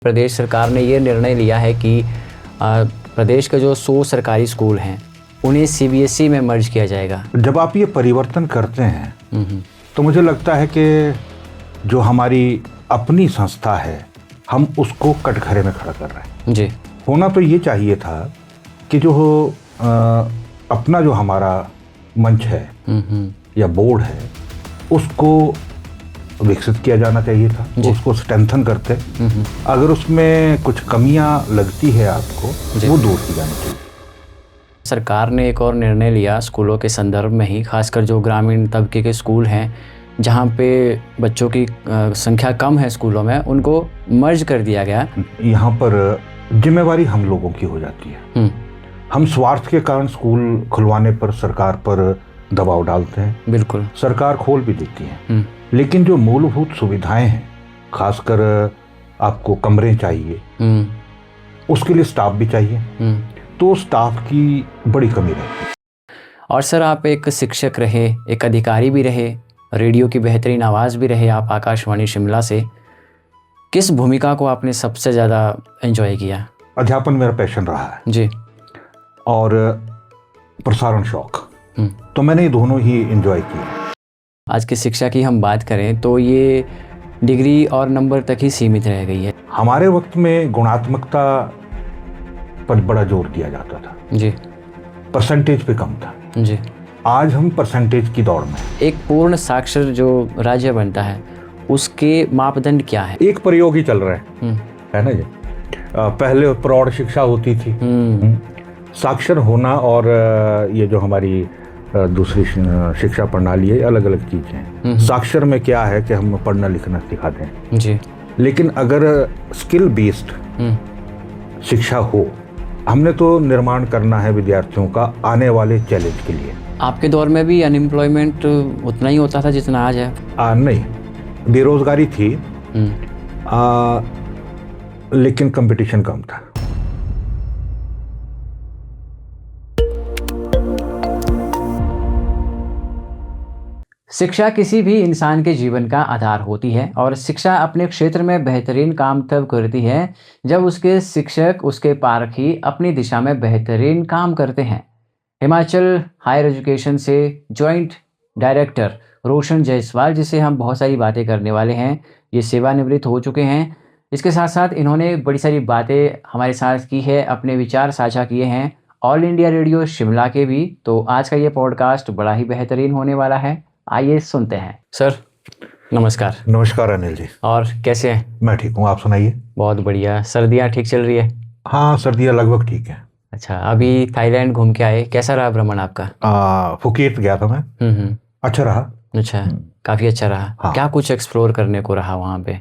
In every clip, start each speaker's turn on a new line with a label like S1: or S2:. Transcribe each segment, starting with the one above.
S1: प्रदेश सरकार ने ये निर्णय लिया है कि प्रदेश के जो 100 सरकारी स्कूल हैं उन्हें सीबीएसई में मर्ज किया जाएगा।
S2: जब आप ये परिवर्तन करते हैं तो मुझे लगता है कि जो हमारी अपनी संस्था है हम उसको कटघरे में खड़ा कर रहे हैं।
S1: जी,
S2: होना तो ये चाहिए था कि जो अपना जो हमारा मंच है या बोर्ड है उसको विकसित किया जाना चाहिए था, उसको स्ट्रेंथन करते। अगर उसमें कुछ कमियां लगती है आपको वो दूर की जानी चाहिए।
S1: सरकार ने एक और निर्णय लिया स्कूलों के संदर्भ में ही, खासकर जो ग्रामीण तबके के स्कूल हैं जहाँ पे बच्चों की संख्या कम है स्कूलों में, उनको मर्ज कर दिया गया।
S2: यहाँ पर जिम्मेवारी हम लोगों की हो जाती है। हम स्वार्थ के कारण स्कूल खुलवाने पर सरकार पर दबाव डालते हैं।
S1: बिल्कुल,
S2: सरकार खोल भी देती है, लेकिन जो मूलभूत सुविधाएं हैं, खासकर आपको कमरे चाहिए, उसके लिए स्टाफ भी चाहिए, तो स्टाफ की बड़ी कमी रहती है।
S1: और सर, आप एक शिक्षक रहे, एक अधिकारी भी रहे, रेडियो की बेहतरीन आवाज़ भी रहे आप आकाशवाणी शिमला से। किस भूमिका को आपने सबसे ज़्यादा एंजॉय किया?
S2: अध्यापन मेरा पैशन रहा है
S1: जी,
S2: और प्रसारण शौक, तो मैंने ये दोनों ही एंजॉय किए।
S1: आज की शिक्षा की हम बात करें तो ये डिग्री और नंबर तक ही सीमित रह गई है।
S2: हमारे वक्त में गुणात्मकता पर बड़ा जोर दिया जाता था।
S1: जी,
S2: परसेंटेज पे कम था।
S1: जी,
S2: आज हम परसेंटेज की दौड़ में।
S1: एक पूर्ण साक्षर जो राज्य बनता है उसके मापदंड क्या है?
S2: एक प्रयोग ही चल रहा है ना जी। पहले प्रौढ़ शिक्षा होती थी, साक्षर होना और ये जो हमारी दूसरी शिक्षा प्रणाली है, अलग अलग चीजें हैं। साक्षर में क्या है कि हम पढ़ना लिखना सिखाते हैं
S1: जी, लेकिन
S2: अगर स्किल बेस्ड शिक्षा हो, हमने तो निर्माण करना है विद्यार्थियों का आने वाले चैलेंज के लिए।
S1: आपके दौर में भी अनएम्प्लॉयमेंट उतना ही होता था जितना आज है?
S2: नहीं, बेरोजगारी थी, लेकिन कंपटीशन कम था।
S1: शिक्षा किसी भी इंसान के जीवन का आधार होती है और शिक्षा अपने क्षेत्र में बेहतरीन काम तब करती है जब उसके शिक्षक, उसके पारखी अपनी दिशा में बेहतरीन काम करते हैं। हिमाचल हायर एजुकेशन से जॉइंट डायरेक्टर रोशन जायसवाल, जिसे हम बहुत सारी बातें करने वाले हैं, ये सेवानिवृत्त हो चुके हैं। इसके साथ साथ इन्होंने बड़ी सारी बातें हमारे साथ की है, अपने विचार साझा किए हैं ऑल इंडिया रेडियो शिमला के भी। तो आज का ये पॉडकास्ट बड़ा ही बेहतरीन होने वाला है, आइए सुनते हैं। सर नमस्कार।
S2: नमस्कार अनिल जी।
S1: और कैसे हैं?
S2: मैं ठीक हूँ, आप सुनाइए।
S1: बहुत बढ़िया। सर्दियाँ ठीक चल रही है?
S2: हाँ, सर्दियाँ लगभग ठीक है।
S1: अच्छा, अभी थाईलैंड घूम के आए, कैसा रहा भ्रमण आपका?
S2: फुकेत गया था मैं। अच्छा रहा।
S1: अच्छा, काफ़ी अच्छा रहा।
S2: हाँ।
S1: क्या कुछ एक्सप्लोर करने को रहा वहाँ पे?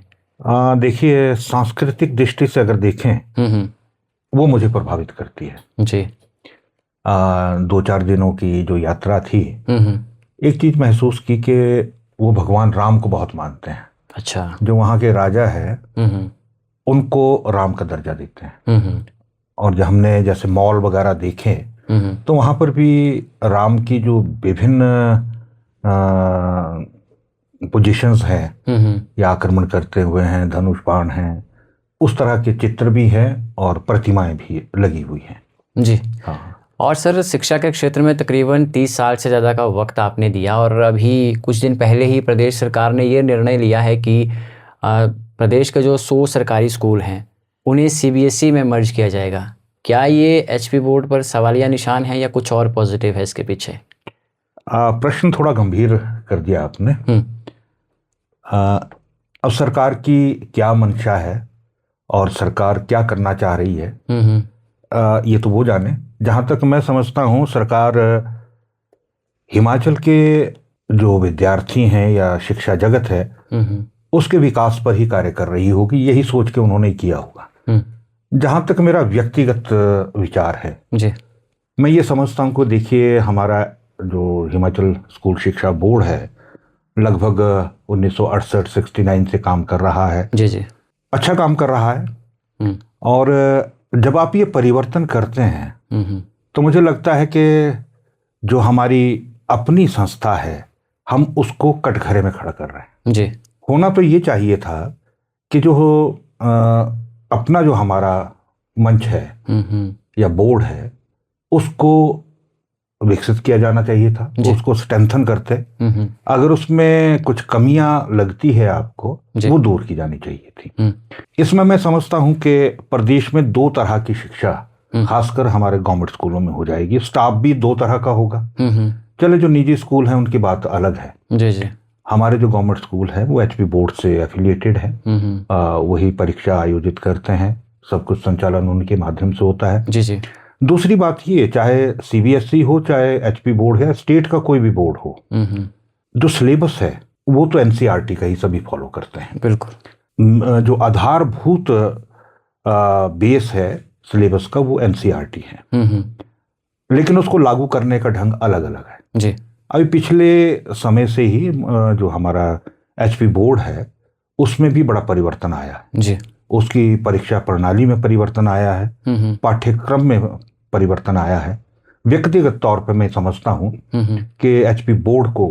S2: देखिए, सांस्कृतिक दृष्टि से अगर देखें वो मुझे प्रभावित करती है
S1: जी।
S2: 2-4 दिनों की जो यात्रा थी, एक चीज महसूस की कि वो भगवान राम को बहुत मानते हैं।
S1: अच्छा।
S2: जो वहाँ के राजा है उनको राम का दर्जा देते हैं। और जब हमने जैसे मॉल वगैरह देखे तो वहाँ पर भी राम की जो विभिन्न पोजीशंस हैं या आक्रमण करते हुए हैं, धनुष बाण हैं, उस तरह के चित्र भी हैं और प्रतिमाएं भी लगी हुई हैं। जी हाँ।
S1: और सर, शिक्षा के क्षेत्र में तकरीबन 30 साल से ज़्यादा का वक्त आपने दिया और अभी कुछ दिन पहले ही प्रदेश सरकार ने ये निर्णय लिया है कि प्रदेश के जो 100 सरकारी स्कूल हैं उन्हें सीबीएसई में मर्ज किया जाएगा। क्या ये एचपी बोर्ड पर सवालिया निशान है या कुछ और पॉजिटिव है इसके पीछे?
S2: प्रश्न थोड़ा गंभीर कर दिया आपने। अब सरकार की क्या मंशा है और सरकार क्या करना चाह रही है, ये तो वो जाने। जहाँ तक मैं समझता हूँ, सरकार हिमाचल के जो विद्यार्थी हैं या शिक्षा जगत है उसके विकास पर ही कार्य कर रही होगी, यही सोच के उन्होंने किया होगा। जहाँ तक मेरा व्यक्तिगत विचार है जी, मैं ये समझता हूँ कि देखिए, हमारा जो हिमाचल स्कूल शिक्षा बोर्ड है लगभग 1968-69 से काम कर रहा है।
S1: जी जी,
S2: अच्छा काम कर रहा है। और जब आप ये परिवर्तन करते हैं तो मुझे लगता है कि जो हमारी अपनी संस्था है हम उसको कटघरे में खड़ा कर रहे हैं। जी। होना तो ये चाहिए था कि जो अपना जो हमारा मंच है या बोर्ड है उसको विकसित किया जाना चाहिए था, उसको स्ट्रेंथन करते। अगर उसमें कुछ कमियां लगती है आपको, वो दूर की जानी चाहिए थी। इसमें मैं समझता हूं कि प्रदेश में दो तरह की शिक्षा खासकर हमारे गवर्नमेंट स्कूलों में हो जाएगी। स्टाफ भी दो तरह का होगा। चले जो निजी स्कूल हैं उनकी बात अलग है। जी। हमारे जो गवर्नमेंट स्कूल है वो एचपी बोर्ड से एफिलिएटेड है, वही परीक्षा आयोजित करते हैं, सब कुछ संचालन उनके माध्यम से होता है। जी। दूसरी बात ये, चाहे सीबीएसई हो, चाहे एचपी बोर्ड है, स्टेट का कोई भी बोर्ड हो, जो सिलेबस है वो तो एनसीईआरटी का ही सभी फॉलो करते हैं। बिल्कुल। जो आधारभूत बेस है सिलेबस का वो एनसीईआरटी है, लेकिन उसको लागू करने का ढंग अलग अलग है। जी। अभी पिछले समय से ही जो हमारा एचपी बोर्ड है उसमें भी बड़ा परिवर्तन आया है। जी। उसकी परीक्षा प्रणाली में परिवर्तन आया है, पाठ्यक्रम में परिवर्तन आया है। व्यक्तिगत तौर पर मैं समझता हूं कि एचपी बोर्ड को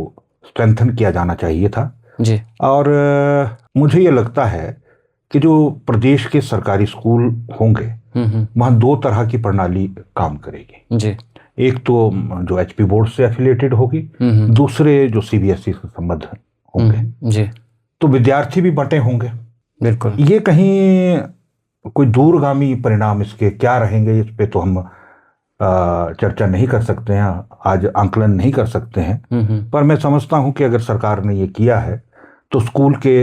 S2: स्ट्रेंथन किया जाना चाहिए था। जी। और मुझे ये लगता है कि जो प्रदेश के सरकारी स्कूल होंगे वहां दो तरह की प्रणाली काम करेगी। जी। एक तो जो एचपी बोर्ड से एफिलिएटेड होगी, दूसरे जो सीबीएसई से संबद्ध होंगे। जी। तो विद्यार्थी भी बंटे होंगे। बिल्कुल। ये कहीं कोई दूरगामी परिणाम इसके क्या रहेंगे, इस पे तो हम चर्चा नहीं कर सकते हैं, आज आंकलन नहीं कर सकते हैं। पर मैं समझता हूं कि अगर सरकार ने ये किया है तो स्कूल के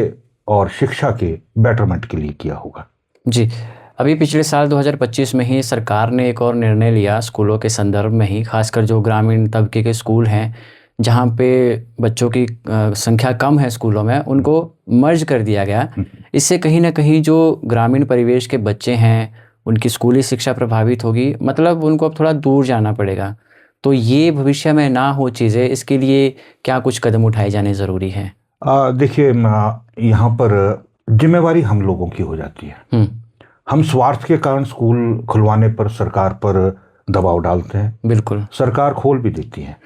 S2: और शिक्षा के बेटरमेंट के लिए किया होगा। जी। अभी पिछले साल 2025 में ही सरकार ने एक और निर्णय लिया स्कूलों के संदर्भ में ही, खासकर जो ग्रामीण तबके के स्कूल हैं जहाँ पे बच्चों की संख्या कम है स्कूलों में, उनको मर्ज कर दिया गया। इससे कहीं ना कहीं जो ग्रामीण परिवेश के बच्चे हैं उनकी स्कूली शिक्षा प्रभावित होगी, मतलब उनको अब थोड़ा दूर जाना पड़ेगा। तो ये भविष्य में ना हो चीज़ें, इसके लिए क्या कुछ कदम उठाए जाने ज़रूरी है? देखिए, यहाँ पर जिम्मेवारी हम लोगों की हो जाती है। हम स्वार्थ के कारण स्कूल खुलवाने पर सरकार पर दबाव डालते हैं। बिल्कुल। सरकार खोल भी देती है,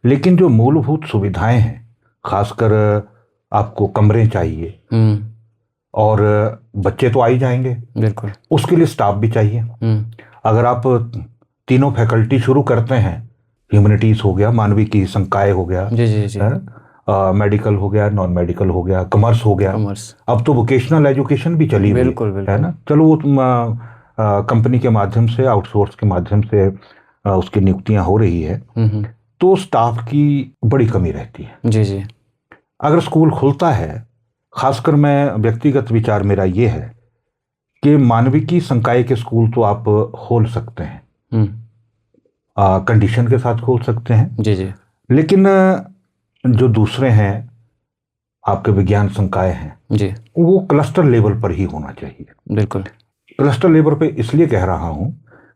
S2: लेकिन जो मूलभूत सुविधाएं हैं, खासकर आपको कमरे चाहिए और बच्चे तो आ ही जाएंगे, बिल्कुल, उसके लिए स्टाफ भी चाहिए। अगर आप तीनों फैकल्टी शुरू करते हैं, ह्यूमैनिटीज हो गया, मानविकी संकाय हो गया, जी जी जी, मेडिकल हो गया, नॉन मेडिकल हो गया, कॉमर्स हो गया, अब तो वोकेशनल एजुकेशन भी चली हुई है ना। चलो वो कंपनी के माध्यम से, आउटसोर्स के माध्यम से उसकी नियुक्तियां हो रही है, तो स्टाफ की बड़ी कमी रहती है। जी जी। अगर स्कूल खुलता है, खासकर मैं व्यक्तिगत विचार मेरा ये है कि मानविकी संकाय के स्कूल तो आप खोल सकते हैं, कंडीशन के साथ खोल सकते हैं। जी जी। लेकिन जो दूसरे हैं आपके विज्ञान संकाय हैं, जी, वो क्लस्टर लेवल पर ही होना चाहिए। बिल्कुल। क्लस्टर लेवल पे इसलिए कह रहा हूं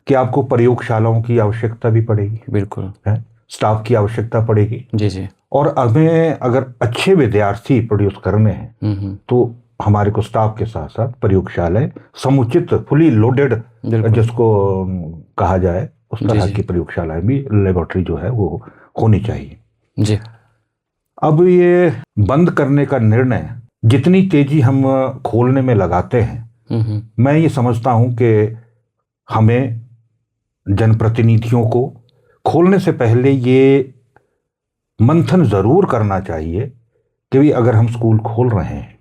S2: कि आपको प्रयोगशालाओं की आवश्यकता भी पड़ेगी। बिल्कुल है, स्टाफ की आवश्यकता पड़ेगी। जी जी। और हमें अगर अच्छे विद्यार्थी प्रोड्यूस करने हैं तो हमारे को स्टाफ के साथ साथ प्रयोगशालाएं समुचित, फुली लोडेड जिसको कहा जाए, उस तरह की प्रयोगशालाएं भी, लेबोरेटरी जो है वो होनी चाहिए। जी। अब ये बंद करने का निर्णय जितनी तेजी हम खोलने में लगाते हैं, मैं ये समझता हूं कि हमें जनप्रतिनिधियों को खोलने से पहले ये मंथन जरूर करना चाहिए कि भी अगर हम स्कूल खोल रहे हैं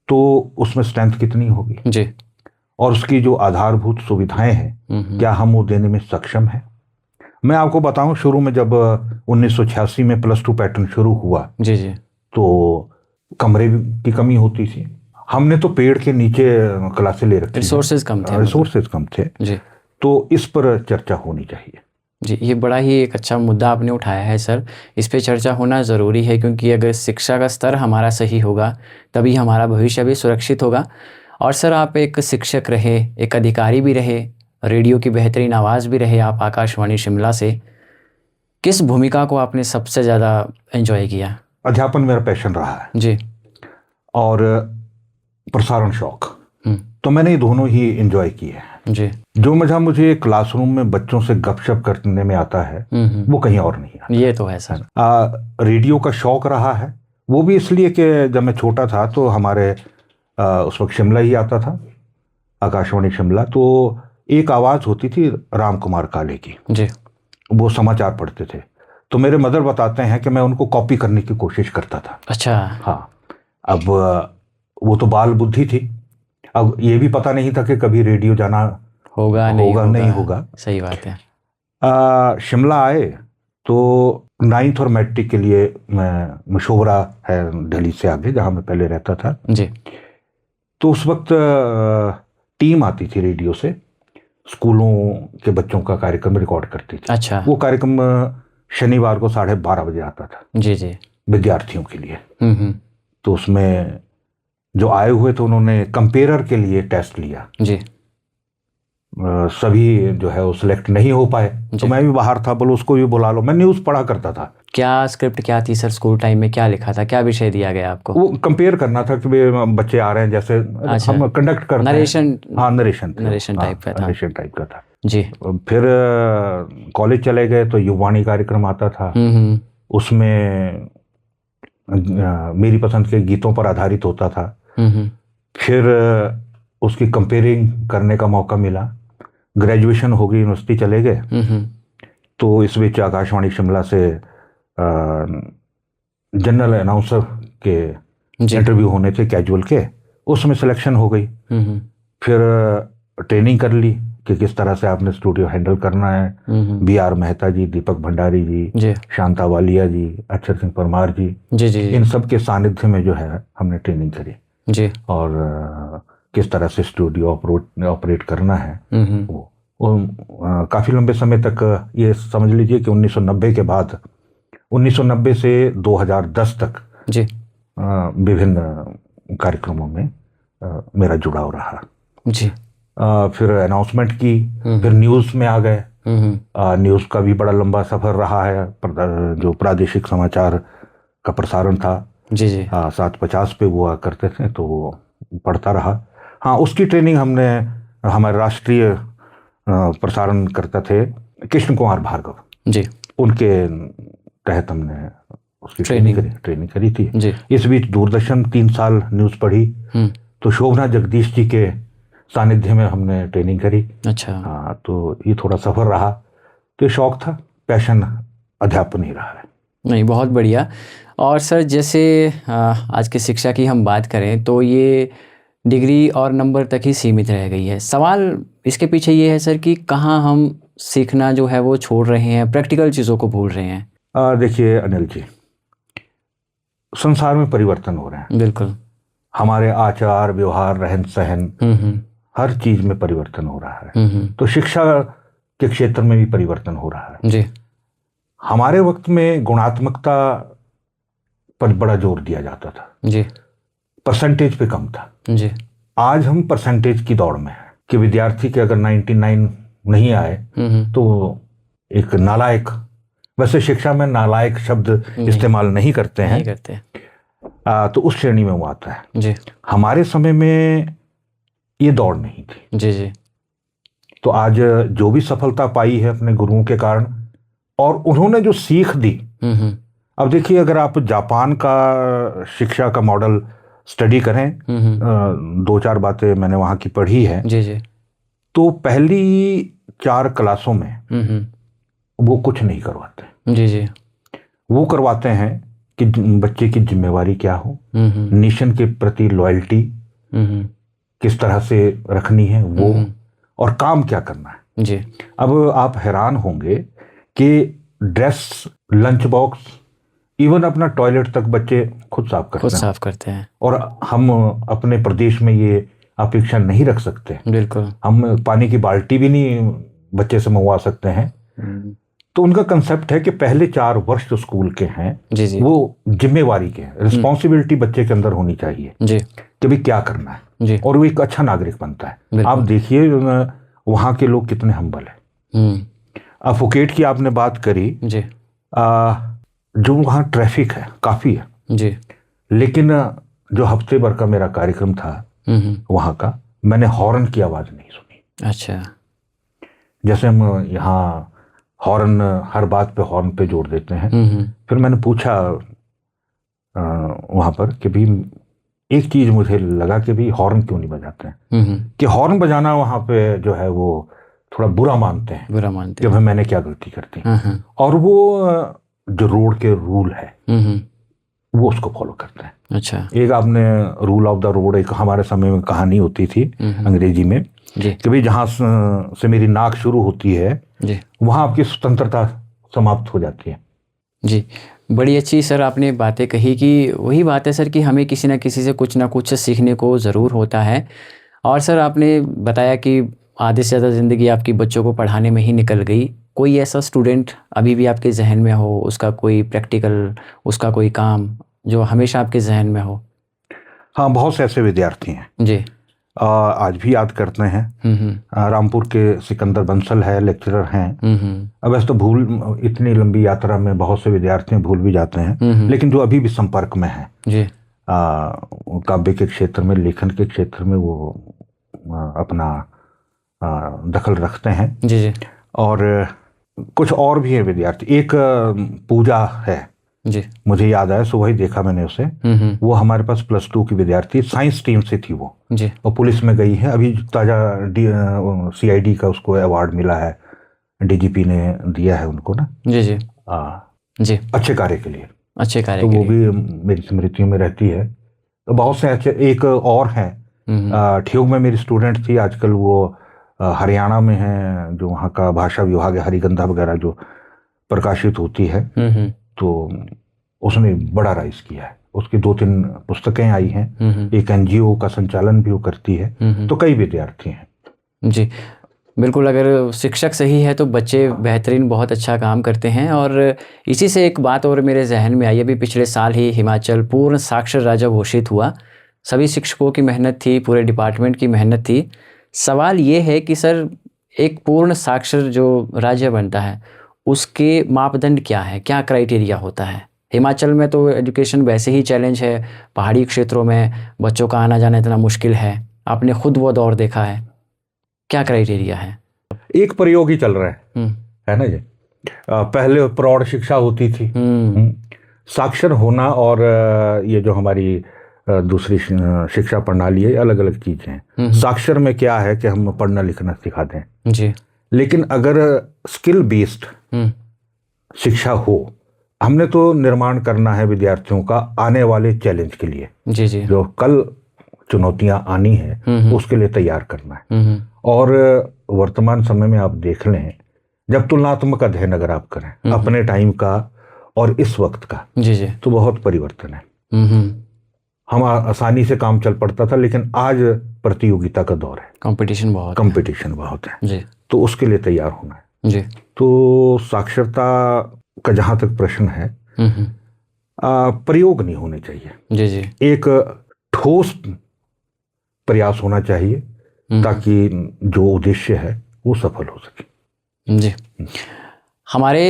S2: तो उसमें स्ट्रेंथ कितनी होगी, जी, और उसकी जो आधारभूत सुविधाएं हैं क्या हम वो देने में सक्षम हैं। मैं आपको बताऊं, शुरू में जब 1986 में +2 पैटर्न शुरू हुआ, जी जी, तो कमरे की कमी होती थी। हमने तो पेड़ के नीचे क्लासें ले रखी, रिसोर्सेज कम थे जी। तो इस पर चर्चा होनी चाहिए।
S1: जी, ये बड़ा ही एक अच्छा मुद्दा आपने उठाया है सर। इस पे चर्चा होना ज़रूरी है, क्योंकि अगर शिक्षा का स्तर हमारा सही होगा तभी हमारा भविष्य भी सुरक्षित होगा। और सर, आप एक शिक्षक रहे, एक अधिकारी भी रहे, रेडियो की बेहतरीन आवाज़ भी रहे आप आकाशवाणी शिमला से। किस भूमिका को आपने सबसे ज़्यादा एंजॉय किया?
S2: अध्यापन मेरा पैशन रहा है जी, और प्रसारण शौक, तो मैंने ये दोनों ही एंजॉय किए हैं जी। जो मजा मुझे क्लासरूम में बच्चों से गपशप करने में आता है वो कहीं और नहीं आता।
S1: ये तो है सर।
S2: रेडियो का शौक रहा है, वो भी इसलिए कि जब मैं छोटा था तो हमारे उस वक्त शिमला ही आता था, आकाशवाणी शिमला, तो एक आवाज़ होती थी राम कुमार काले की
S1: जी।
S2: वो समाचार पढ़ते थे। तो मेरे मदर बताते हैं कि मैं उनको कॉपी करने की कोशिश करता था।
S1: अच्छा।
S2: हाँ, अब वो तो बाल बुद्धि थी, अब ये भी पता नहीं था कि कभी रेडियो जाना
S1: होगा
S2: नहीं होगा।
S1: सही बात है।
S2: शिमला आए तो 9th और मैट्रिक के लिए मैं मशोबरा है दिल्ली से आगे जहाँ मैं पहले रहता था
S1: जी।
S2: तो उस वक्त टीम आती थी रेडियो से, स्कूलों के बच्चों का कार्यक्रम रिकॉर्ड करती थी।
S1: अच्छा।
S2: वो कार्यक्रम शनिवार को 12:30 बजे आता था
S1: जी जी।
S2: विद्यार्थियों के लिए। तो उसमें जो आए हुए थे उन्होंने कंपेरर के लिए टेस्ट लिया
S1: जी।
S2: सभी जो है वो सिलेक्ट नहीं हो पाए, तो मैं भी बाहर था, बोलो उसको भी बुला लो। मैं न्यूज़ पढ़ा करता था।
S1: क्या स्क्रिप्ट क्या थी सर, स्कूल टाइम में क्या लिखा था, क्या विषय दिया गया आपको?
S2: वो कंपेयर करना था कि बच्चे आ रहे हैं, जैसे
S1: अच्छा।
S2: हम कंडक्ट करते हैं
S1: नरेशन।
S2: हाँ, नरेशन
S1: टाइप का था।
S2: नरेशन टाइप का था
S1: जी।
S2: फिर कॉलेज चले गए तो युवाणी कार्यक्रम आता था। उसमें मेरी पसंद के गीतों पर आधारित होता था। फिर उसकी कंपेयरिंग करने का मौका मिला। ग्रेजुएशन हो गई, यूनिवर्सिटी चले गए तो इस बीच आकाशवाणी शिमला से जनरल अनाउंसर के इंटरव्यू होने थे कैजुअल के, उसमें सिलेक्शन हो गई। फिर ट्रेनिंग कर ली कि किस तरह से आपने स्टूडियो हैंडल करना है। B.R. मेहता जी, दीपक भंडारी जी, शांता वालिया जी, अक्षर सिंह परमार जी, इन सब के सानिध्य में जो है हमने ट्रेनिंग करी जी। और किस तरह से स्टूडियो ऑपरेट करना है वो काफ़ी लंबे समय तक, ये समझ लीजिए कि 1990 के बाद 1990 से 2010 तक जी विभिन्न कार्यक्रमों में मेरा जुड़ाव रहा जी। फिर अनाउंसमेंट की, फिर न्यूज़ में आ गए। न्यूज़ का भी बड़ा लंबा सफ़र रहा है, जो प्रादेशिक समाचार का प्रसारण था जी जी 7:50 पे हुआ करते थे तो वो पढ़ता रहा। हाँ, उसकी ट्रेनिंग हमने हमारे राष्ट्रीय प्रसारण करता थे कृष्ण कुमार भार्गव जी, उनके तहत हमने उसकी ट्रेनिंग करी थी जी। इस बीच दूरदर्शन 3 साल न्यूज़ पढ़ी तो शोभना जगदीश जी के सानिध्य में हमने ट्रेनिंग करी। अच्छा। हाँ, तो ये थोड़ा सफ़र रहा, तो शौक था, पैशन अध्यापन ही रहा है।
S1: नहीं, बहुत बढ़िया। और सर जैसे आज की शिक्षा की हम बात करें तो ये डिग्री और नंबर तक ही सीमित रह गई है। सवाल इसके पीछे ये है सर कि कहाँ हम सीखना जो है वो छोड़ रहे हैं, प्रैक्टिकल चीज़ों को भूल रहे हैं।
S2: देखिए अनिल जी, संसार में परिवर्तन हो रहे हैं।
S1: बिल्कुल।
S2: हमारे आचार व्यवहार रहन सहन हर चीज में परिवर्तन हो रहा है। तो शिक्षा के क्षेत्र में भी परिवर्तन हो रहा है जी। हमारे वक्त में गुणात्मकता पर बड़ा जोर दिया जाता था जी, परसेंटेज पे कम था जी। आज हम परसेंटेज की दौड़ में हैं कि विद्यार्थी के अगर 99 नहीं आए तो एक नालायक, वैसे शिक्षा में नालायक शब्द इस्तेमाल नहीं करते हैं, तो उस श्रेणी में वो आता है जी। हमारे समय में ये दौड़ नहीं थी
S1: जी जी।
S2: तो आज जो भी सफलता पाई है अपने गुरुओं के कारण, और उन्होंने जो सीख दी। अब देखिए, अगर आप जापान का शिक्षा का मॉडल स्टडी करें, 2-4 बातें मैंने वहाँ की पढ़ी है
S1: जी जी।
S2: तो पहली 4 क्लासों में वो कुछ नहीं करवाते
S1: जी जी।
S2: वो करवाते हैं कि बच्चे की जिम्मेवारी क्या हो, नेशन के प्रति लॉयल्टी किस तरह से रखनी है वो, और काम क्या करना है जी। अब आप हैरान होंगे कि ड्रेस, लंच बॉक्स, इवन अपना टॉयलेट तक बच्चे खुद साफ करते हैं। और हम अपने प्रदेश में ये अपेक्षा नहीं रख सकते।
S1: बिल्कुल।
S2: हम पानी की बाल्टी भी नहीं बच्चे से मंगवा सकते हैं। तो उनका कंसेप्ट है कि पहले 4 वर्ष जो स्कूल के हैं
S1: जी जी।
S2: वो जिम्मेवारी के हैं, रिस्पॉन्सिबिलिटी बच्चे के अंदर होनी चाहिए जी, कि भाई क्या करना है जी। और वो एक अच्छा नागरिक बनता है। आप देखिए वहाँ के लोग कितने हम्बल हैं। अब फुकेट की आपने बात करी जी। जो वहाँ ट्रैफिक है काफ़ी है जी, लेकिन जो हफ्ते भर का मेरा कार्यक्रम था वहाँ का, मैंने हॉर्न की आवाज़ नहीं सुनी।
S1: अच्छा।
S2: जैसे हम यहाँ हॉर्न, हर बात पे हॉर्न पे जोर देते हैं। फिर मैंने पूछा वहाँ पर कि भाई एक चीज मुझे लगा कि भी हॉर्न क्यों नहीं बजाते हैं, कि हॉर्न बजाना वहां पे जो है वो थोड़ा बुरा मानते हैं कि भाई मैंने क्या गलती कर दी, और वो जो रोड के रूल है वो उसको फॉलो करते हैं।
S1: अच्छा।
S2: एक आपने रूल ऑफ द रोड, एक हमारे समय में कहानी होती थी अंग्रेजी में कि भाई जहां से मेरी नाक शुरू होती है वहां आपकी स्वतंत्रता समाप्त हो जाती है।
S1: जी, बड़ी अच्छी सर आपने बातें कही कि वही बात है सर कि हमें किसी न किसी से कुछ ना कुछ सीखने को ज़रूर होता है। और सर आपने बताया कि आधे से ज़्यादा ज़िंदगी आपकी बच्चों को पढ़ाने में ही निकल गई। कोई ऐसा स्टूडेंट अभी भी आपके जहन में हो, उसका कोई प्रैक्टिकल, उसका कोई काम जो हमेशा आपके जहन में हो?
S2: हाँ, बहुत से ऐसे विद्यार्थी हैं
S1: जी।
S2: आज भी याद करते हैं। रामपुर के सिकंदर बंसल है, लेक्चरर हैं। अब वैसे तो भूल, इतनी लंबी यात्रा में बहुत से विद्यार्थी भूल भी जाते हैं, लेकिन जो अभी भी संपर्क में है
S1: जी।
S2: काव्य के क्षेत्र में, लेखन के क्षेत्र में वो अपना दखल रखते हैं।
S1: जी जी।
S2: और कुछ और भी है विद्यार्थी। एक पूजा है
S1: जी,
S2: मुझे याद आया, सुबह ही देखा मैंने उसे। वो हमारे पास +2 की विद्यार्थी, साइंस टीम से थी वो
S1: जी।
S2: और पुलिस में गई है। अभी ताजा CID का उसको अवार्ड मिला है, DGP ने दिया है उनको ना।
S1: जी जी। जी,
S2: अच्छे कार्य के लिए,
S1: अच्छे कार्य
S2: तो
S1: के
S2: वो
S1: लिए।
S2: भी मेरी स्मृतियों में रहती है। तो बहुत से अच्छे, एक और हैं ठियोग में मेरी स्टूडेंट थी, आजकल वो हरियाणा में है, जो वहाँ का भाषा विभाग है, हरिगंधा वगैरह जो प्रकाशित होती है, तो उसने बड़ा राइज किया है। उसकी 2-3 पुस्तकें आई हैं। एक NGO का संचालन भी वो करती है। तो कई विद्यार्थी हैं।
S1: जी, बिल्कुल। अगर शिक्षक सही है तो बच्चे बेहतरीन बहुत अच्छा काम करते हैं। और इसी से एक बात और मेरे जहन में आई, अभी पिछले साल ही हिमाचल पूर्ण साक्षर राज्य घोषित हुआ। सभी शिक्षकों की मेहनत थी, पूरे डिपार्टमेंट की मेहनत थी। सवाल ये है कि सर एक पूर्ण साक्षर जो राज्य बनता है उसके मापदंड क्या है, क्या क्राइटेरिया होता है? हिमाचल में तो एजुकेशन वैसे ही चैलेंज है, पहाड़ी क्षेत्रों में बच्चों का आना जाना इतना मुश्किल है, आपने खुद वो दौर देखा है। क्या क्राइटेरिया है?
S2: एक प्रयोग ही चल रहा है ना जी। पहले प्रौढ़ शिक्षा होती थी, साक्षर होना, और ये जो हमारी दूसरी शिक्षा प्रणाली है, अलग अलग चीजें हैं। साक्षर में क्या है कि हम पढ़ना लिखना सिखा दें
S1: जी,
S2: लेकिन अगर स्किल बेस्ड शिक्षा हो, हमने तो निर्माण करना है विद्यार्थियों का आने वाले चैलेंज के लिए।
S1: जी जी।
S2: जो कल चुनौतियां आनी है उसके लिए तैयार करना है। और वर्तमान समय में आप देख लें, जब तुलनात्मक अध्ययन अगर आप करें अपने टाइम का और इस वक्त का,
S1: जी जी,
S2: तो बहुत परिवर्तन है। हम आसानी से काम चल पड़ता था, लेकिन आज प्रतियोगिता का दौर है,
S1: कंपटीशन बहुत
S2: है
S1: जी।
S2: तो उसके लिए तैयार होना है
S1: जी।
S2: तो साक्षरता का जहां तक प्रश्न है, प्रयोग नहीं होने चाहिए।
S1: जी जी।
S2: एक ठोस प्रयास होना चाहिए ताकि जो उद्देश्य है वो सफल हो सके।
S1: जी, हमारे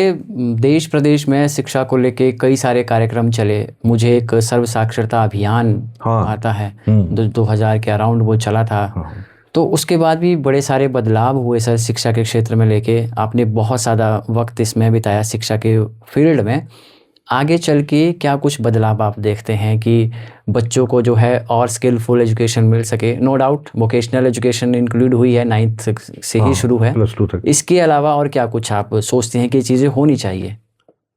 S1: देश प्रदेश में शिक्षा को लेके कई सारे कार्यक्रम चले। मुझे एक सर्व साक्षरता अभियान आता है 2000 के अराउंड वो चला था। तो उसके बाद भी बड़े सारे बदलाव हुए सर शिक्षा के क्षेत्र में लेके। आपने बहुत ज़्यादा वक्त इसमें बिताया शिक्षा के फील्ड में। आगे चल के क्या कुछ बदलाव आप देखते हैं कि बच्चों को जो है और स्किलफुल एजुकेशन मिल सके? No doubt vocational education include हुई है, 9th से ही शुरू है,
S2: +2 तक।
S1: इसके अलावा और क्या कुछ आप सोचते हैं कि चीज़ें होनी चाहिए?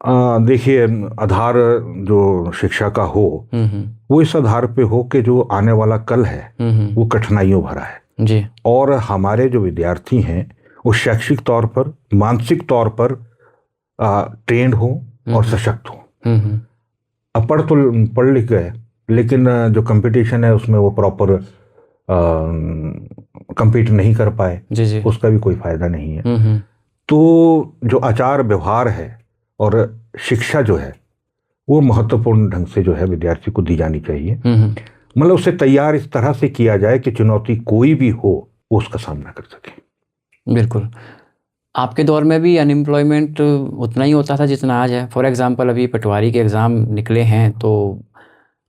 S2: देखिए, आधार जो शिक्षा का हो वो इस आधार पे हो कि जो आने वाला कल है वो कठिनाइयों भरा है
S1: जी। और
S2: हमारे जो विद्यार्थी हैं वो शैक्षिक तौर पर, मानसिक तौर पर ट्रेंड हो और सशक्त हो। अब पढ़ लिख गए, लेकिन जो कंपटीशन है उसमें वो प्रॉपर compete नहीं कर पाए,
S1: जी जी।
S2: उसका भी कोई फायदा नहीं है। तो जो आचार व्यवहार है और शिक्षा जो है वो महत्वपूर्ण ढंग से जो है विद्यार्थी को दी जानी चाहिए। मतलब उसे तैयार इस तरह से किया जाए कि चुनौती कोई भी हो उसका सामना कर सके।
S1: बिल्कुल। आपके दौर में भी अनएम्प्लॉयमेंट उतना ही होता था जितना आज है? फॉर एग्जांपल अभी पटवारी के एग्ज़ाम निकले हैं तो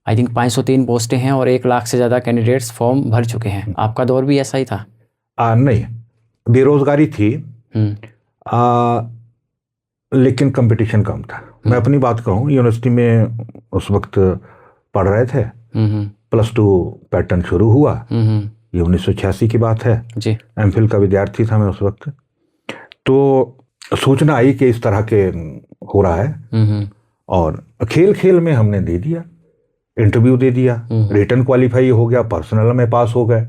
S1: आई थिंक 503 पोस्टें हैं और 1 लाख से ज़्यादा कैंडिडेट्स फॉर्म भर चुके हैं। आपका दौर भी ऐसा ही था?
S2: नहीं, बेरोजगारी थी, लेकिन कंपटीशन कम था। मैं अपनी बात कहूँ, यूनिवर्सिटी में उस वक्त पढ़ रहे थे +2 पैटर्न शुरू हुआ।
S1: हम्म।
S2: ये 1986 की बात है
S1: जी।
S2: एमफिल का विद्यार्थी था मैं उस वक्त। तो सूचना आई कि इस तरह के हो रहा है
S1: हम्म।
S2: और खेल खेल में हमने दे दिया, इंटरव्यू दे दिया, रिटन क्वालिफाई हो गया, पर्सनल में पास हो गए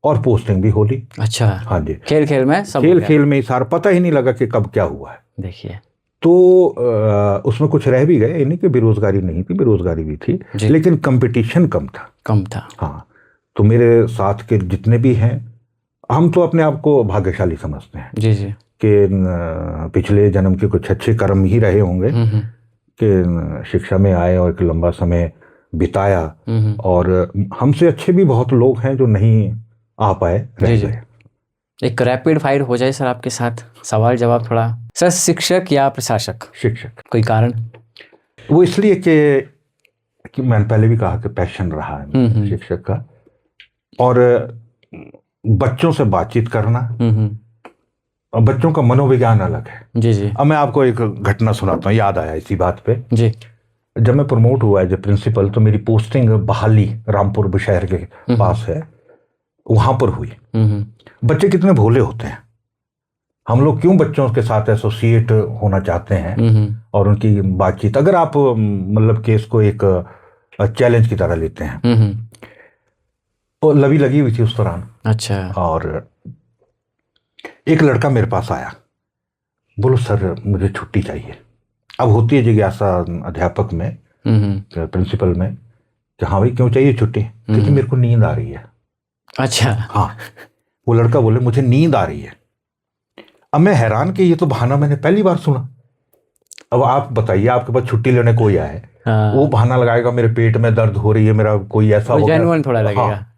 S2: और पोस्टिंग भी हो ली।
S1: अच्छा।
S2: हाँ जी,
S1: खेल खेल में सब
S2: खेल खेल में ही सारा, पता ही नहीं लगा कि कब क्या हुआ है।
S1: देखिए,
S2: तो उसमें कुछ रह भी गए, यानी कि बेरोजगारी नहीं थी, बेरोजगारी भी थी, लेकिन कंपटीशन कम था। हाँ, तो मेरे साथ के जितने भी हैं, हम तो अपने आप को भाग्यशाली समझते हैं
S1: जी जी,
S2: कि पिछले जन्म के कुछ अच्छे कर्म ही रहे होंगे कि शिक्षा में आए और एक लंबा समय बिताया। और हमसे अच्छे भी बहुत लोग हैं जो नहीं आ पाए, रह गए।
S1: एक रैपिड फायर हो जाए सर आपके साथ, सवाल जवाब थोड़ा। सर, शिक्षक या प्रशासक?
S2: शिक्षक।
S1: कोई कारण?
S2: वो इसलिए कि मैंने पहले भी कहा कि पैशन रहा है शिक्षक का, और बच्चों से बातचीत करना, और बच्चों का मनोविज्ञान अलग है।
S1: जी जी।
S2: अब मैं आपको एक घटना सुनाता हूँ, याद आया इसी बात पे
S1: जी।
S2: जब मैं प्रमोट हुआ एज ए प्रिंसिपल, तो मेरी पोस्टिंग बहाली रामपुर बुशहर के पास है, वहां पर हुई। बच्चे कितने भोले होते हैं, हम लोग क्यों बच्चों के साथ एसोसिएट होना चाहते हैं और उनकी बातचीत, अगर आप मतलब केस को एक चैलेंज की तरह लेते हैं। तो लवी लगी हुई थी उस दौरान।
S1: अच्छा।
S2: और एक लड़का मेरे पास आया, बोलो सर मुझे छुट्टी चाहिए। अब होती है जिज्ञासा अध्यापक में, प्रिंसिपल में, कि हाँ भाई क्यों चाहिए छुट्टी? क्योंकि मेरे को नींद आ रही है।
S1: अच्छा।
S2: हाँ, वो लड़का बोले मुझे नींद आ रही है। अब मैं हैरान कि ये तो बहाना मैंने पहली बार सुना। अब आप बताइए, आपके पास छुट्टी लेने कोई आए, वो बहाना लगाएगा मेरे पेट में दर्द हो रही है, मेरा कोई ऐसा हो गया,
S1: थोड़ा लगेगा।
S2: हाँ,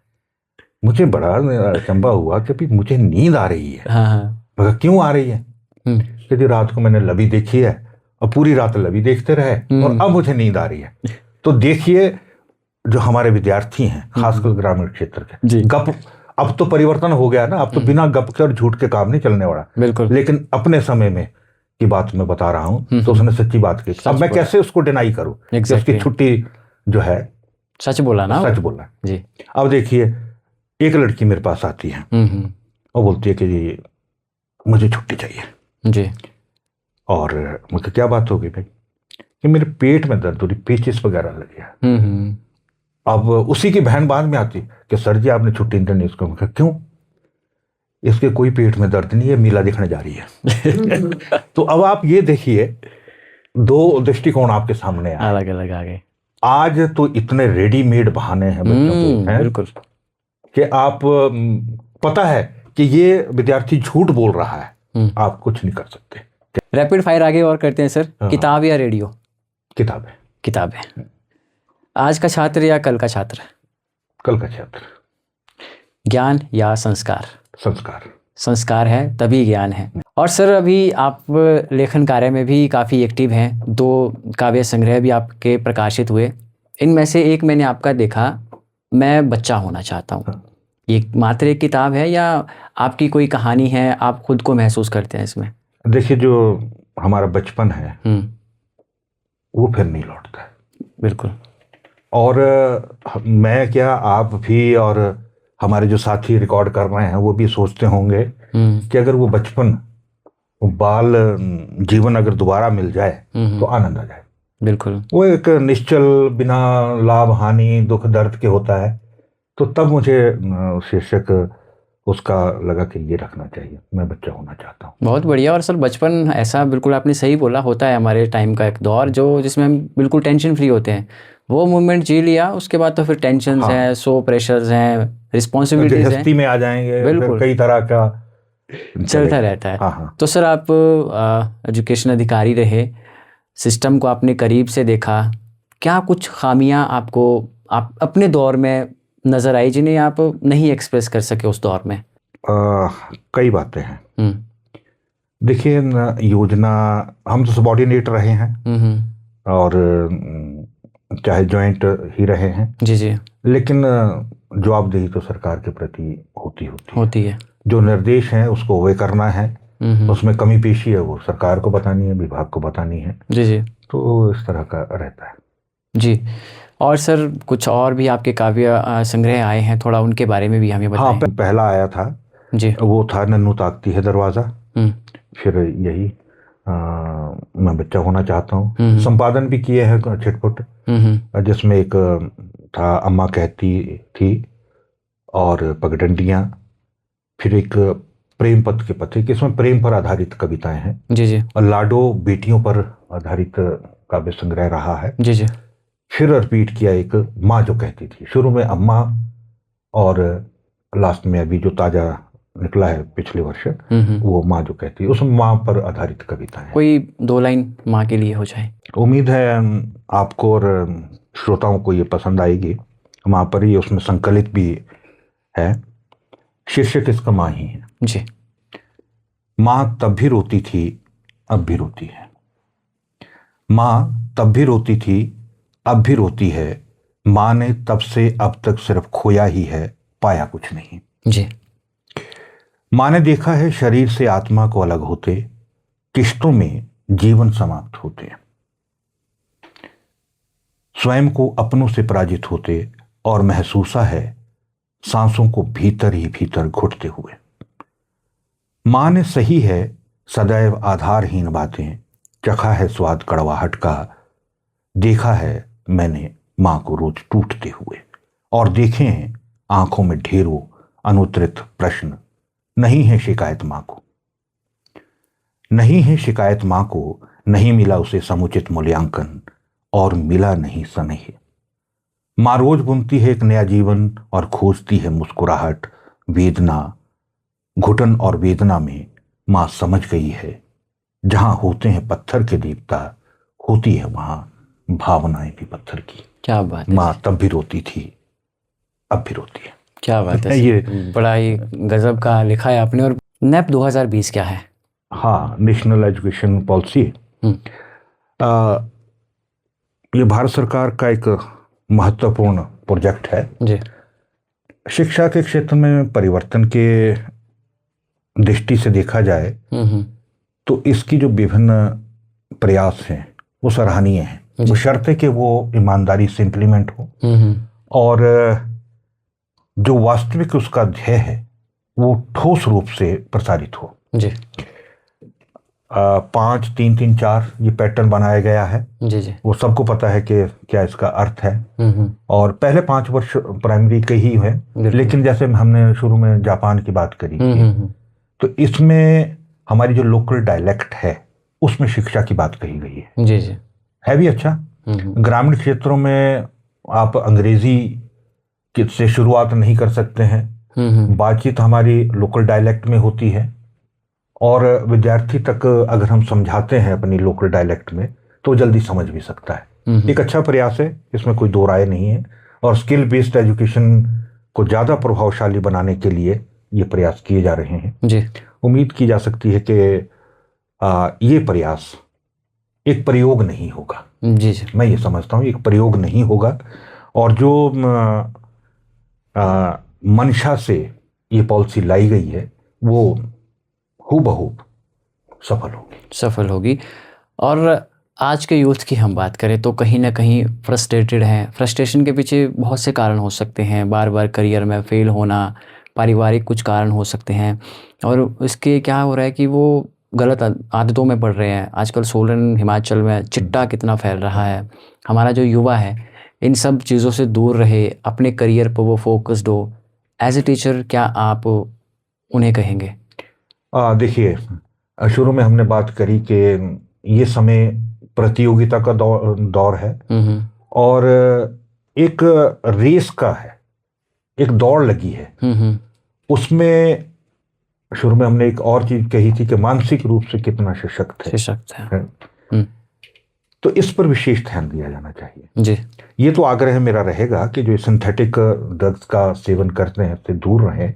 S2: मुझे बड़ा अचंभा हुआ कि मुझे नींद आ रही है। मगर क्यों आ रही है? क्योंकि रात को मैंने लवी देखी है और पूरी रात लवी देखते रहे और अब मुझे नींद आ रही है। तो देखिए, जो हमारे विद्यार्थी हैं खासकर ग्रामीण क्षेत्र के, गप, अब तो परिवर्तन हो गया ना, अब तो बिना गप के और झूठ के काम नहीं चलने वाला।
S1: बिल्कुल।
S2: लेकिन अपने समय में की बात मैं बता रहा हूं, तो उसने सच्ची बात की। अब मैं कैसे उसको डिनाई करूं कि उसकी छुट्टी जो है
S1: सच बोला ना,
S2: सच बोला
S1: जी।
S2: अब देखिए, एक लड़की मेरे पास आती है और बोलती है कि मुझे छुट्टी चाहिए जी। और मुझे क्या बात हो गई भाई? कि मेरे पेट में दर्द हो रही, पेचिस वगैरह लग गया। अब उसी की बहन बाद में आती कि सर जी आपने छुट्टी नहीं देनी इसको। मैं क्यों? इसके कोई पेट में दर्द नहीं है, मीला दिखने जा रही है। तो अब आप ये देखिए, दो दृष्टिकोण आपके सामने आए,
S1: अलग अलग आ गए।
S2: आज तो इतने रेडीमेड बहाने हैं बच्चों के,
S1: बिल्कुल,
S2: कि आप पता है कि ये विद्यार्थी झूठ बोल रहा है, आप कुछ नहीं कर सकते।
S1: रैपिड फायर आगे और करते हैं सर। किताब या रेडियो?
S2: किताबें।
S1: किताबें। आज का छात्र या कल का छात्र?
S2: कल का छात्र।
S1: ज्ञान या संस्कार?
S2: संस्कार।
S1: संस्कार है तभी ज्ञान है। और सर, अभी आप लेखन कार्य में भी काफ़ी एक्टिव हैं, 2 काव्य संग्रह भी आपके प्रकाशित हुए। इनमें से एक मैंने आपका देखा, मैं बच्चा होना चाहता हूँ। ये मात्र एक किताब है या आपकी कोई कहानी है, आप खुद को महसूस करते हैं इसमें?
S2: देखिए, जो हमारा बचपन है वो फिर नहीं लौटता है।
S1: बिल्कुल। और
S2: मैं क्या, आप भी और हमारे जो साथी रिकॉर्ड कर रहे हैं वो भी सोचते होंगे कि अगर वो बचपन, बाल जीवन अगर दोबारा मिल जाए तो आनंद आ जाए।
S1: बिल्कुल।
S2: वो एक निश्चल, बिना लाभ हानि दुख दर्द के होता है। तो तब मुझे शीर्षक उसका लगा कि ये रखना चाहिए, मैं बच्चा होना चाहता हूँ।
S1: बहुत बढ़िया। और सर, बचपन ऐसा, बिल्कुल आपने सही बोला, होता है हमारे टाइम का एक दौर जो जिसमें हम बिल्कुल टेंशन फ्री होते हैं। वो मोमेंट जी लिया, उसके बाद तो फिर टेंशन हैं, सो प्रेशर्स हैं, रिस्पॉन्सिबिलिटीज हैं,
S2: गृहस्थी में आ जाएंगे, बिल्कुल कई तरह का
S1: चलता रहता है।
S2: हाँ।
S1: तो सर, आप एजुकेशन अधिकारी रहे, सिस्टम को आपने करीब से देखा, क्या कुछ खामियां आपको आप अपने दौर में नजर आई जिन्हें आप नहीं एक्सप्रेस कर सके उस दौर में?
S2: कई बातें हैं। देखिए, योजना, हम तो सबॉर्डिनेट रहे हैं और चाहे जॉइंट ही रहे हैं
S1: जी जी,
S2: लेकिन जवाबदेही तो सरकार के प्रति होती है। जो निर्देश हैं उसको वे करना है, उसमें कमी पेशी है वो सरकार को बतानी है, विभाग को बतानी है।
S1: जी जी।
S2: तो इस तरह का रहता है
S1: जी। और सर कुछ और भी आपके काव्य संग्रह आए हैं, थोड़ा उनके बारे में भी हमें
S2: हाँ,
S1: बताएं।
S2: पहला आया था
S1: जी।
S2: वो था नन्नू ताकती है दरवाज़ा।
S1: हम्म।
S2: फिर यही मैं बच्चा होना चाहता हूँ।
S1: हम्म।
S2: संपादन भी किए हैं छिटपुट,
S1: हम्म।
S2: जिसमें एक था अम्मा कहती थी और पगडंडियाँ। फिर एक प्रेम पथ के पथिक, इसमें प्रेम पर आधारित कविताएं हैं।
S1: जी जी।
S2: और लाडो बेटियों पर आधारित काव्य संग्रह रहा है।
S1: जी जी।
S2: फिर रिपीट किया एक माँ जो कहती थी, शुरू में अम्मा और लास्ट में अभी जो ताजा निकला है पिछले वर्ष वो माँ जो कहती है, उसमें माँ पर आधारित कविता है।
S1: कोई 2 लाइन माँ के लिए हो जाए।
S2: उम्मीद है आपको और श्रोताओं को ये पसंद आएगी। माँ पर ही उसमें संकलित भी है। शीर्षक इसका माँ ही है।
S1: जी।
S2: माँ तब भी रोती थी अब भी रोती है, माँ तब भी रोती थी अब भी रोती है, माँ ने तब से अब तक सिर्फ खोया ही है, पाया कुछ नहीं।
S1: जी।
S2: माँ ने देखा है शरीर से आत्मा को अलग होते, किश्तों में जीवन समाप्त होते, स्वयं को अपनों से पराजित होते, और महसूसा है सांसों को भीतर ही भीतर घुटते हुए। माँ ने सही है सदैव आधारहीन बातें, चखा है स्वाद कड़वाहट का, देखा है मैंने माँ को रोज टूटते हुए, और देखे हैं आंखों में ढेरों अनुत्तरित प्रश्न। नहीं है शिकायत माँ को, नहीं है शिकायत माँ को, नहीं मिला उसे समुचित मूल्यांकन, और मिला नहीं स्नेह। माँ रोज बुनती है एक नया जीवन और खोजती है मुस्कुराहट, वेदना घुटन और वेदना में माँ समझ गई है, जहां होते हैं पत्थर के देवता, होती है वहां भावनाएं भी पत्थर की।
S1: क्या बात है।
S2: माँ तब भी रोती थी अब भी रोती है।
S1: क्या बात है,
S2: ये
S1: बड़ा ही गजब का लिखा है आपने। और नेप 2020 क्या है?
S2: हाँ, नेशनल एजुकेशन पॉलिसी। ये भारत सरकार का एक महत्वपूर्ण प्रोजेक्ट है
S1: जी।
S2: शिक्षा के क्षेत्र में परिवर्तन के दृष्टि से देखा जाए तो इसकी जो विभिन्न प्रयास हैं वो सराहनीय हैं, बशर्ते कि वो ईमानदारी से इम्प्लीमेंट हो और जो वास्तविक उसका ध्येय है वो ठोस रूप से प्रसारित हो।
S1: जी।
S2: 5-3-3-4 ये पैटर्न बनाया गया है।
S1: जी जी।
S2: वो सबको पता है कि क्या इसका अर्थ है। और पहले 5 वर्ष प्राइमरी के ही है, लेकिन जैसे हमने शुरू में जापान की बात करी तो इसमें हमारी जो लोकल डायलेक्ट है उसमें शिक्षा की बात कही गई है।
S1: जी जी।
S2: है भी अच्छा। ग्रामीण क्षेत्रों में आप अंग्रेजी से शुरुआत नहीं कर सकते हैं, बातचीत हमारी लोकल डायलेक्ट में होती है, और विद्यार्थी तक अगर हम समझाते हैं अपनी लोकल डायलेक्ट में तो जल्दी समझ भी सकता है। एक अच्छा प्रयास है, इसमें कोई दो राय नहीं है, और स्किल बेस्ड एजुकेशन को ज़्यादा प्रभावशाली बनाने के लिए ये प्रयास किए जा रहे हैं।
S1: जी।
S2: उम्मीद की जा सकती है कि ये प्रयास एक प्रयोग नहीं होगा।
S1: जी जी।
S2: मैं ये समझता हूँ एक प्रयोग नहीं होगा, और जो मंशा से ये पॉलिसी लाई गई है वो हूबहू सफल होगी।
S1: और आज के यूथ की हम बात करें तो कहीं ना कहीं फ्रस्ट्रेटेड हैं। फ्रस्ट्रेशन के पीछे बहुत से कारण हो सकते हैं, बार बार करियर में फेल होना, पारिवारिक कुछ कारण हो सकते हैं, और इसके क्या हो रहा है कि वो गलत आदतों में पड़ रहे हैं। आजकल सोलन हिमाचल में चिट्टा कितना फैल रहा है। हमारा जो युवा है इन सब चीज़ों से दूर रहे, अपने करियर पर वो फोकस्ड हो। एज ए टीचर क्या आप उन्हें कहेंगे?
S2: देखिए, शुरू में हमने बात करी कि ये समय प्रतियोगिता का दौर है और एक रेस का है, एक दौड़ लगी है। उसमें शुरू में हमने एक और चीज कही थी कि मानसिक रूप से कितना सशक्त है। तो इस पर विशेष ध्यान दिया जाना चाहिए।
S1: जी।
S2: ये तो आग्रह मेरा रहेगा कि जो सिंथेटिक ड्रग्स का सेवन करते हैं उससे दूर रहें।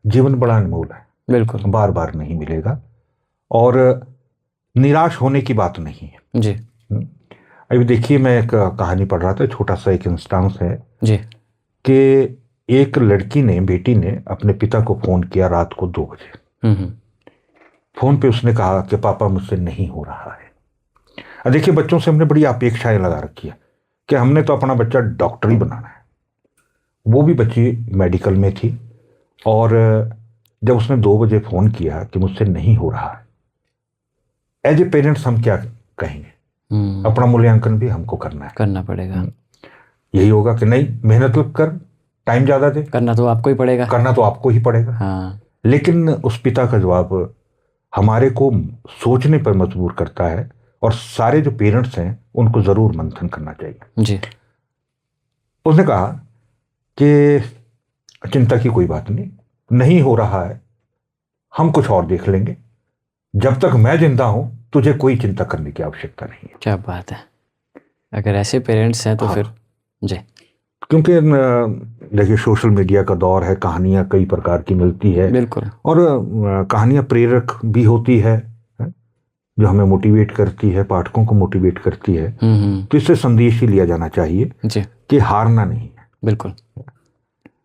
S2: जीवन बड़ा अनमोल है,
S1: बिल्कुल,
S2: बार बार नहीं मिलेगा, और निराश होने की बात नहीं है।
S1: जी।
S2: अभी देखिए, मैं एक कहानी पढ़ रहा था, छोटा सा एक इंस्टांस है
S1: जी, कि
S2: एक लड़की ने, बेटी ने अपने पिता को फोन किया रात को 2 बजे। फोन पे उसने कहा कि पापा मुझसे नहीं हो रहा है। देखिए, बच्चों से हमने बड़ी अपेक्षाएं लगा रखी है कि हमने तो अपना बच्चा डॉक्टर ही बनाना है। वो भी बच्ची मेडिकल में थी, और जब उसने 2 बजे फ़ोन किया कि मुझसे नहीं हो रहा है, एज ए पेरेंट्स हम क्या कहेंगे? अपना मूल्यांकन भी हमको करना है,
S1: करना पड़ेगा।
S2: यही होगा कि नहीं, मेहनत कर, टाइम ज़्यादा दे,
S1: करना तो आपको ही पड़ेगा,
S2: करना तो आपको ही पड़ेगा।
S1: हाँ।
S2: लेकिन उस पिता का जवाब हमारे को सोचने पर मजबूर करता है, और सारे जो पेरेंट्स हैं उनको ज़रूर मंथन करना चाहिए
S1: जी।
S2: उसने कहा कि चिंता की कोई बात नहीं हो रहा है, हम कुछ और देख लेंगे, जब तक मैं जिंदा हूं तुझे कोई चिंता करने की आवश्यकता नहीं है।
S1: क्या बात है, अगर ऐसे पेरेंट्स हैं तो
S2: हाँ।
S1: फिर जी।
S2: क्योंकि देखिए सोशल मीडिया का दौर है, कहानियां कई प्रकार की मिलती है,
S1: बिल्कुल,
S2: और कहानियां प्रेरक भी होती है, जो हमें मोटिवेट करती है, पाठकों को मोटिवेट करती है। तो इससे संदेश ही लिया जाना चाहिए
S1: जी,
S2: कि हारना नहीं है।
S1: बिल्कुल।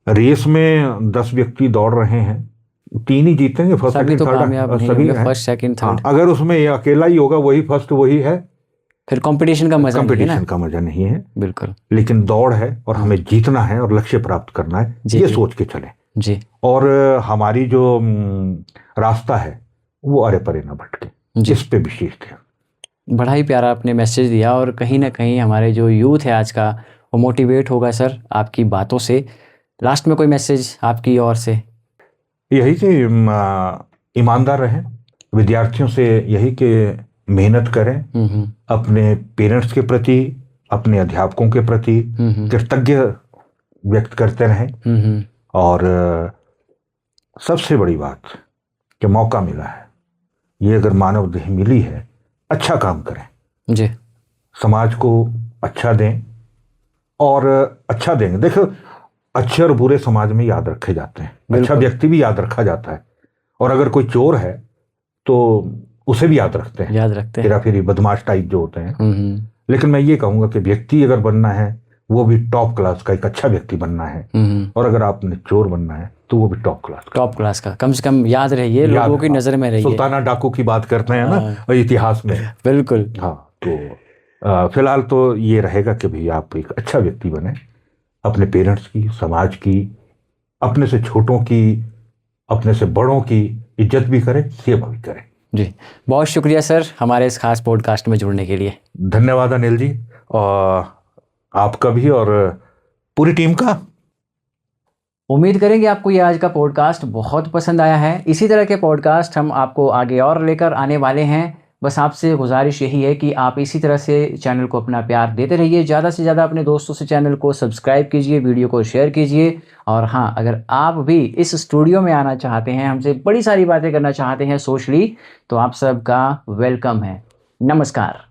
S2: रेस में 10 व्यक्ति दौड़ रहे हैं, 3 ही जीतेंगे, फर्स्ट
S1: सभी
S2: सेकंड
S1: तो
S2: थर्ड,
S1: कामयाब नहीं
S2: सभी
S1: होंगे,
S2: हैं।
S1: फर्स्ट सेकंड
S2: हाँ,
S1: थर्ड।
S2: अगर उसमें ये अकेला ही होगा, वही फर्स्ट वही है,
S1: फिर कंपटीशन का मजा नहीं है ना।
S2: कंपटीशन का मजा नहीं है।
S1: बिल्कुल
S2: लेकिन दौड़ है और हमें जीतना है और लक्ष्य प्राप्त करना है, ये सोच के चलें
S1: जी।
S2: और हमारी जो रास्ता है वो अरे परे ना भटके, इस पे विशेष ध्यान।
S1: बड़ा ही प्यारा आपने मैसेज दिया, और कहीं ना कहीं हमारे जो यूथ है आज का वो मोटिवेट होगा सर आपकी बातों से। लास्ट में कोई मैसेज आपकी ओर से?
S2: यही कि ईमानदार रहें, विद्यार्थियों से यही कि मेहनत करें, अपने पेरेंट्स के प्रति, अपने अध्यापकों के प्रति कृतज्ञ व्यक्त करते रहें, और सबसे बड़ी बात कि मौका मिला है, ये अगर मानव देह मिली है, अच्छा काम करें
S1: जी,
S2: समाज को अच्छा दें, और अच्छा देंगे। देखो, अच्छे और बुरे समाज में याद रखे जाते हैं, अच्छा व्यक्ति भी याद रखा जाता है, और अगर कोई चोर है तो उसे भी याद रखते हैं, तेरा फिर बदमाश टाइप जो होते हैं। लेकिन मैं ये कहूंगा कि व्यक्ति अगर बनना है वो भी टॉप क्लास का, एक अच्छा व्यक्ति बनना है, और अगर आपने चोर बनना है तो वो भी टॉप क्लास का,
S1: कम से कम याद रहिए, लोगों की नजर में रहिए।
S2: सुल्ताना डाकू की बात करते हैं ना इतिहास में।
S1: बिल्कुल।
S2: हाँ, तो फिलहाल तो ये रहेगा कि भाई आप एक अच्छा व्यक्ति बने, अपने पेरेंट्स की, समाज की, अपने से छोटों की, अपने से बड़ों की इज्जत भी करें, सेवा भी करें।
S1: जी, बहुत शुक्रिया सर हमारे इस खास पॉडकास्ट में जुड़ने के लिए।
S2: धन्यवाद अनिल जी, और आपका भी और पूरी टीम का।
S1: उम्मीद करेंगे आपको ये आज का पॉडकास्ट बहुत पसंद आया है। इसी तरह के पॉडकास्ट हम आपको आगे और लेकर आने वाले हैं। बस आपसे गुजारिश यही है कि आप इसी तरह से चैनल को अपना प्यार देते रहिए, ज़्यादा से ज़्यादा अपने दोस्तों से चैनल को सब्सक्राइब कीजिए, वीडियो को शेयर कीजिए। और हाँ, अगर आप भी इस स्टूडियो में आना चाहते हैं, हमसे बड़ी सारी बातें करना चाहते हैं सोशली, तो आप सबका वेलकम है। नमस्कार।